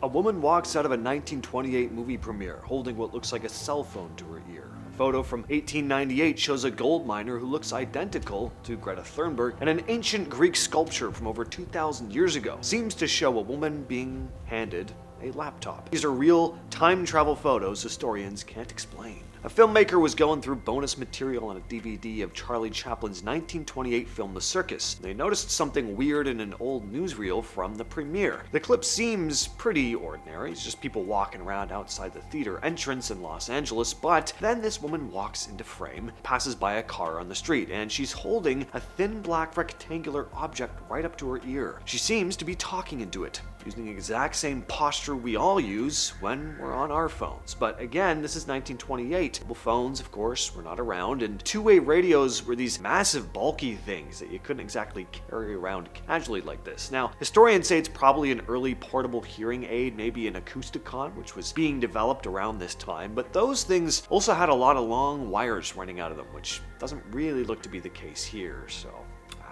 A woman walks out of a 1928 movie premiere holding what looks like a cell phone to her ear. A photo from 1898 shows a gold miner who looks identical to Greta Thunberg, and an ancient Greek sculpture from over 2,000 years ago seems to show a woman being handed a laptop. These are real time travel photos historians can't explain. A filmmaker was going through bonus material on a DVD of Charlie Chaplin's 1928 film The Circus. They noticed something weird in an old newsreel from the premiere. The clip seems pretty ordinary. It's just people walking around outside the theater entrance in Los Angeles, but then this woman walks into frame, passes by a car on the street, and she's holding a thin black rectangular object right up to her ear. She seems to be talking into it, using the exact same posture we all use when we're on our phones. But again, this is 1928. Mobile phones, of course, were not around, and two-way radios were these massive, bulky things that you couldn't exactly carry around casually like this. Now, historians say it's probably an early portable hearing aid, maybe an acousticon, which was being developed around this time, but those things also had a lot of long wires running out of them, which doesn't really look to be the case here, so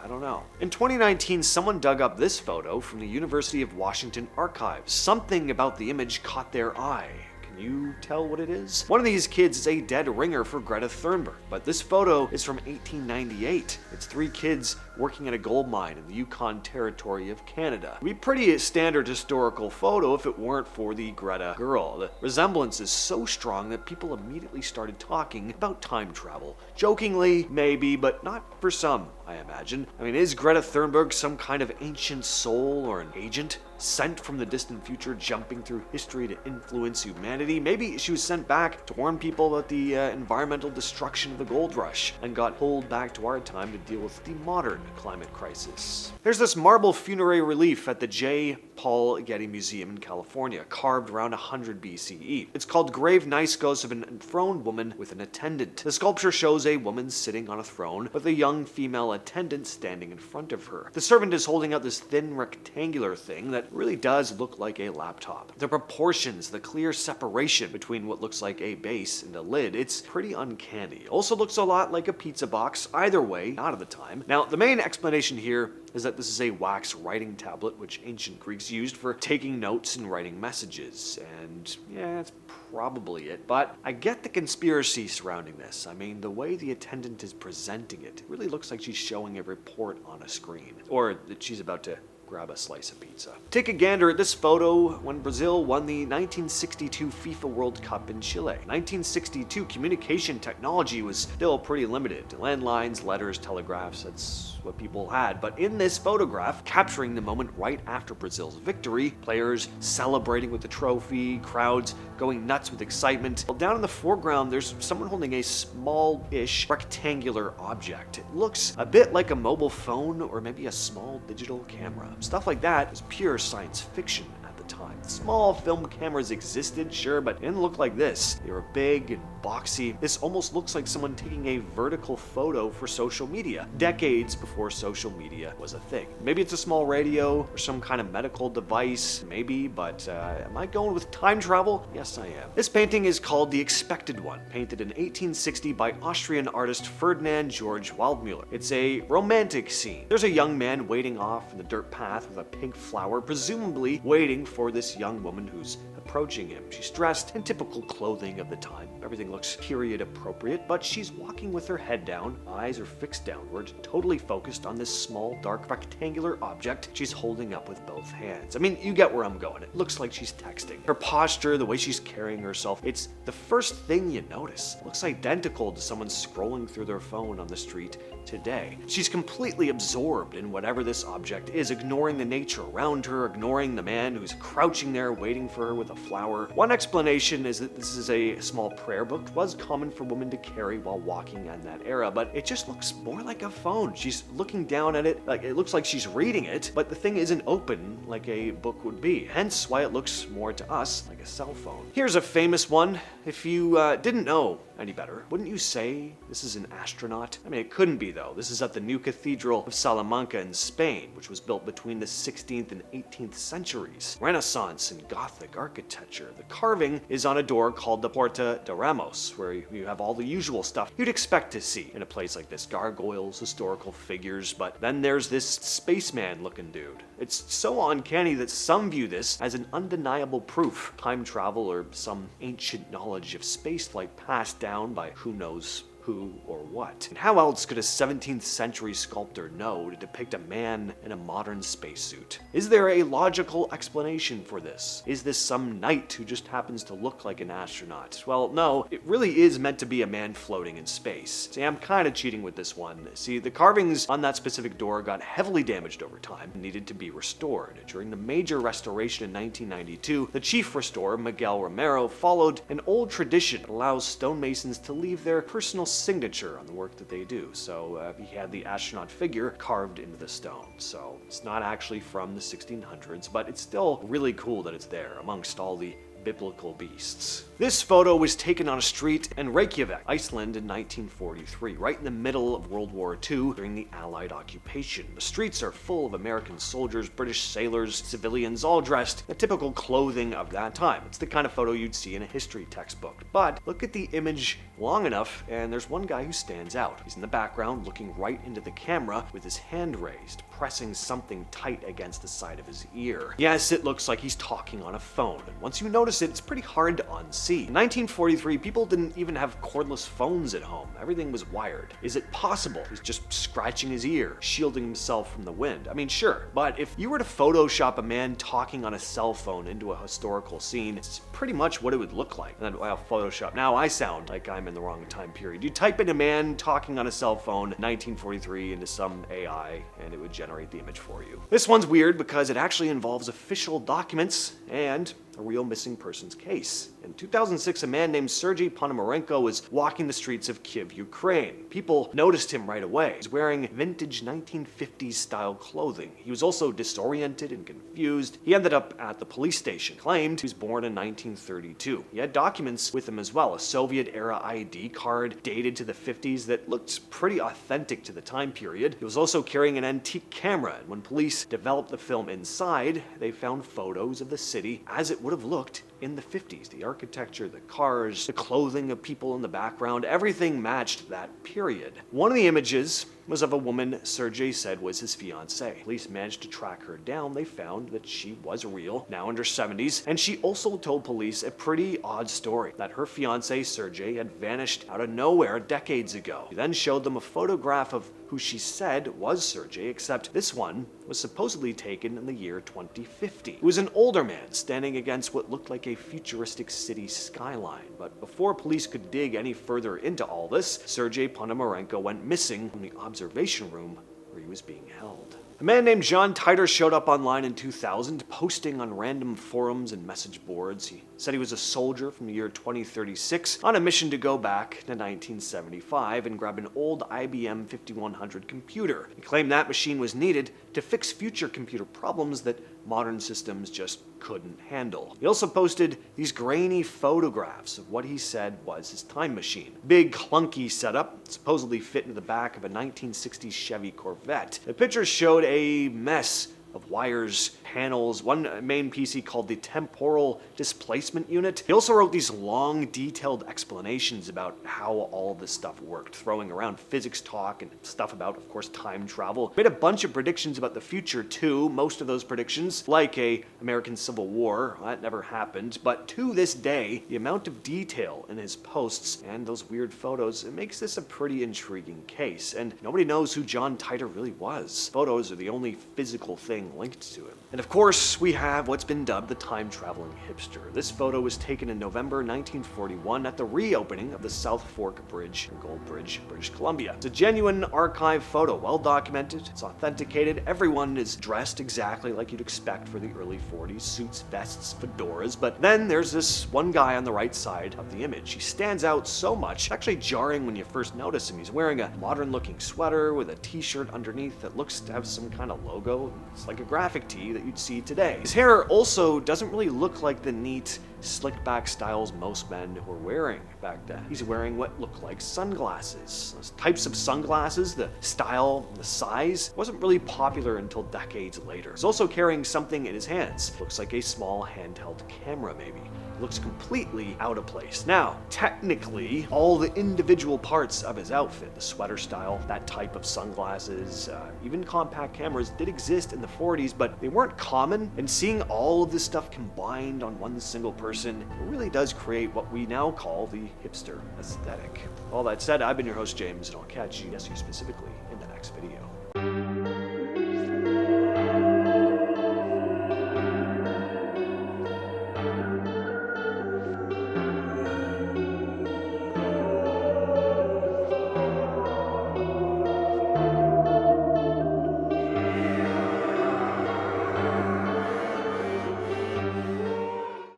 I don't know. In 2019, someone dug up this photo from the University of Washington archives. Something about the image caught their eye. Can you tell what it is? One of these kids is a dead ringer for Greta Thunberg, but this photo is from 1898. It's three kids working at a gold mine in the Yukon Territory of Canada. It'd be pretty standard historical photo if it weren't for the Greta girl. The resemblance is so strong that people immediately started talking about time travel. Jokingly, maybe, but not for some, I imagine. I mean, is Greta Thunberg some kind of ancient soul or an agent sent from the distant future, jumping through history to influence humanity? Maybe she was sent back to warn people about the environmental destruction of the gold rush and got pulled back to our time to deal with the modern climate crisis. There's this marble funerary relief at the J. Paul Getty Museum in California, carved around 100 BCE. It's called Grave Niskos of an enthroned woman with an attendant. The sculpture shows a woman sitting on a throne with a young female attendant standing in front of her. The servant is holding out this thin rectangular thing that really does look like a laptop. The proportions, the clear separation between what looks like a base and a lid, it's pretty uncanny. It also looks a lot like a pizza box. Either way, not at the time. Now, the main explanation here is that this is a wax writing tablet which ancient Greeks used for taking notes and writing messages. And yeah, that's probably it. But I get the conspiracy surrounding this. I mean, the way the attendant is presenting it, it really looks like she's showing a report on a screen. Or that she's about to grab a slice of pizza. Take a gander at this photo when Brazil won the 1962 FIFA World Cup in Chile. 1962 communication technology was still pretty limited. Landlines, letters, telegraphs, that's what people had. But in this photograph, capturing the moment right after Brazil's victory, players celebrating with the trophy, crowds going nuts with excitement. Well, down in the foreground, there's someone holding a small-ish rectangular object. It looks a bit like a mobile phone or maybe a small digital camera. Stuff like that is pure science fiction at the time. Small film cameras existed, sure, but it didn't look like this. They were big and boxy. This almost looks like someone taking a vertical photo for social media, decades before social media was a thing. Maybe it's a small radio or some kind of medical device, maybe, but am I going with time travel? Yes, I am. This painting is called The Expected One, painted in 1860 by Austrian artist Ferdinand Georg Waldmüller. It's a romantic scene. There's a young man wading off in the dirt path with a pink flower, presumably waiting for this young woman who's approaching him. She's dressed in typical clothing of the time. Everything looks period appropriate, but she's walking with her head down, eyes are fixed downward, totally focused on this small, dark, rectangular object she's holding up with both hands. I mean, you get where I'm going. It looks like she's texting. Her posture, the way she's carrying herself, it's the first thing you notice. It looks identical to someone scrolling through their phone on the street today. She's completely absorbed in whatever this object is, ignoring the nature around her, ignoring the man who's crouching there waiting for her with a flower. One explanation is that this is a small prayer book. It was common for women to carry while walking in that era, but it just looks more like a phone. She's looking down at it, like it looks like she's reading it, but the thing isn't open like a book would be. Hence why it looks more to us like a cell phone. Here's a famous one. If you didn't know any better, wouldn't you say this is an astronaut? I mean, it couldn't be though. This is at the new Cathedral of Salamanca in Spain, which was built between the 16th and 18th centuries. Renaissance and Gothic architecture. The carving is on a door called the Porta de Ramos, where you have all the usual stuff you'd expect to see in a place like this. Gargoyles, historical figures, but then there's this spaceman looking dude. It's so uncanny that some view this as an undeniable proof. Time travel or some ancient knowledge of spaceflight passed down by who knows who or what. And how else could a 17th century sculptor know to depict a man in a modern spacesuit? Is there a logical explanation for this? Is this some knight who just happens to look like an astronaut? Well, no, it really is meant to be a man floating in space. See, I'm kind of cheating with this one. See, the carvings on that specific door got heavily damaged over time and needed to be restored. During the major restoration in 1992, the chief restorer, Miguel Romero, followed an old tradition that allows stonemasons to leave their personal signature on the work that they do. So he had the astronaut figure carved into the stone. So it's not actually from the 1600s, but it's still really cool that it's there amongst all the biblical beasts. This photo was taken on a street in Reykjavik, Iceland in 1943, right in the middle of World War II during the Allied occupation. The streets are full of American soldiers, British sailors, civilians, all dressed in the typical clothing of that time. It's the kind of photo you'd see in a history textbook. But look at the image long enough, and there's one guy who stands out. He's in the background, looking right into the camera with his hand raised, pressing something tight against the side of his ear. Yes, it looks like he's talking on a phone, and once you notice it, it's pretty hard to unsee. In 1943, people didn't even have cordless phones at home. Everything was wired. Is it possible he's just scratching his ear, shielding himself from the wind? I mean, sure, but if you were to Photoshop a man talking on a cell phone into a historical scene, it's pretty much what it would look like. And then, well, Photoshop. Now I sound like I'm in the wrong time period. You type in a man talking on a cell phone, 1943, into some AI, and it would generate the image for you. This one's weird because it actually involves official documents and a real missing persons case. In 2006, a man named Sergei Ponomarenko was walking the streets of Kyiv, Ukraine. People noticed him right away. He's wearing vintage 1950s style clothing. He was also disoriented and confused. He ended up at the police station, claimed he was born in 1932. He had documents with him as well, a Soviet-era ID card dated to the 50s that looked pretty authentic to the time period. He was also carrying an antique camera, and when police developed the film inside, they found photos of the city as it would have looked in the 50s. The architecture, the cars, the clothing of people in the background, everything matched that period. One of the images was of a woman Sergei said was his fiancée. Police managed to track her down. They found that she was real, now in her 70s, and she also told police a pretty odd story, that her fiancé Sergei had vanished out of nowhere decades ago. She then showed them a photograph of who she said was Sergei, except this one was supposedly taken in the year 2050. It was an older man standing against what looked like a futuristic city skyline. But before police could dig any further into all this, Sergei Ponomarenko went missing from the observation room where he was being held. A man named John Titor showed up online in 2000, posting on random forums and message boards. He said he was a soldier from the year 2036 on a mission to go back to 1975 and grab an old IBM 5100 computer. He claimed that machine was needed to fix future computer problems that modern systems just couldn't handle. He also posted these grainy photographs of what he said was his time machine. Big, clunky setup, supposedly fit into the back of a 1960s Chevy Corvette. The pictures showed a mess of wires, panels, one main piece he called the temporal displacement unit. He also wrote these long, detailed explanations about how all of this stuff worked, throwing around physics talk and stuff about, of course, time travel. Made a bunch of predictions about the future too. Most of those predictions, like a American Civil War, that never happened. But to this day, the amount of detail in his posts and those weird photos, it makes this a pretty intriguing case. And nobody knows who John Titor really was. Photos are the only physical thing linked to him. And of course, we have what's been dubbed the Time-Traveling Hipster. This photo was taken in November 1941 at the reopening of the South Fork Bridge in Gold Bridge, British Columbia. It's a genuine archive photo, well documented, it's authenticated, everyone is dressed exactly like you'd expect for the early 40s, suits, vests, fedoras, but then there's this one guy on the right side of the image. He stands out so much, actually jarring when you first notice him. He's wearing a modern-looking sweater with a t-shirt underneath that looks to have some kind of logo. It's like a graphic tee that you'd see today. His hair also doesn't really look like the neat, slick back styles most men were wearing back then. He's wearing what looked like sunglasses. Those types of sunglasses, the style, the size, wasn't really popular until decades later. He's also carrying something in his hands. Looks like a small handheld camera maybe. Looks completely out of place. Now, technically, all the individual parts of his outfit, the sweater style, that type of sunglasses, even compact cameras did exist in the 40s, but they weren't common, and seeing all of this stuff combined on one single person, it really does create what we now call the hipster aesthetic. All that said, I've been your host, James, and I'll catch you specifically in the next video.